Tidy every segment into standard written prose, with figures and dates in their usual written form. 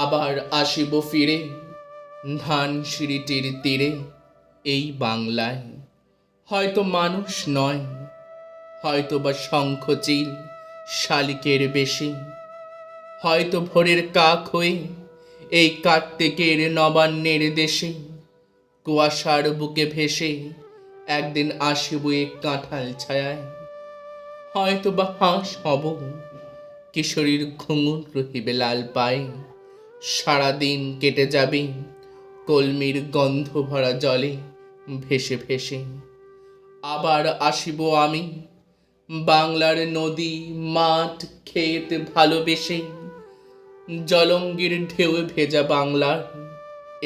আবার আসিব ফিরে ধানসিঁড়িটির তীরে এই বাংলায়। হয়তো মানুষ নয়, হয়তো বা শঙ্খচিল শালিকের বেশি, হয়তো ভোরের কাক হয়ে এই কার্তিকের নবান্নের দেশে কুয়াশার বুকে ভেসে একদিন আসিব এ কাঁঠাল ছায়ায়। হয়তো বা হাঁস হব, কিশোরীর ঘুঙুর রহিবে লাল পায়ে, সারাদিন কেটে যাবে কলমির গন্ধ ভরা জলে ভেসে ভেসে। আবার আসিব আমি বাংলার নদী মাঠ ক্ষেত ভালোবেসে, জলঙ্গির ঢেউ ভেজা বাংলার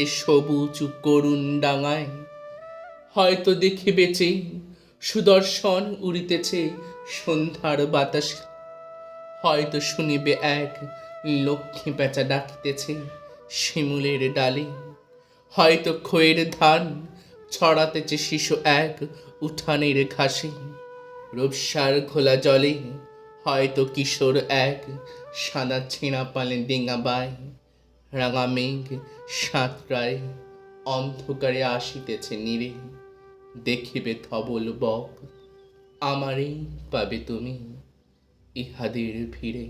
এ সবুজ করুণ ডাঙায়। হয়তো দেখিবেছে সুদর্শন উড়িতেছে সন্ধ্যার বাতাস, হয়তো শুনিবে এক লক্ষ্মী পেঁচা ডাকিতেছে শিমুলের ডালে, হয়তো খয়ের ধান ছড়াতেছে শিশু এক উঠানের ঘাসে রূপসার ঘোলা জলে, হয়তো কিশোর এক সাদা ছেঁড়া পালে ডিঙা বায়। রাঙা মেঘ সাঁতরায় অন্ধকারে আসিতেছে নীরে, দেখিবে ধবল বক আমারই পাবে তুমি ইহাদের ভিড়ে।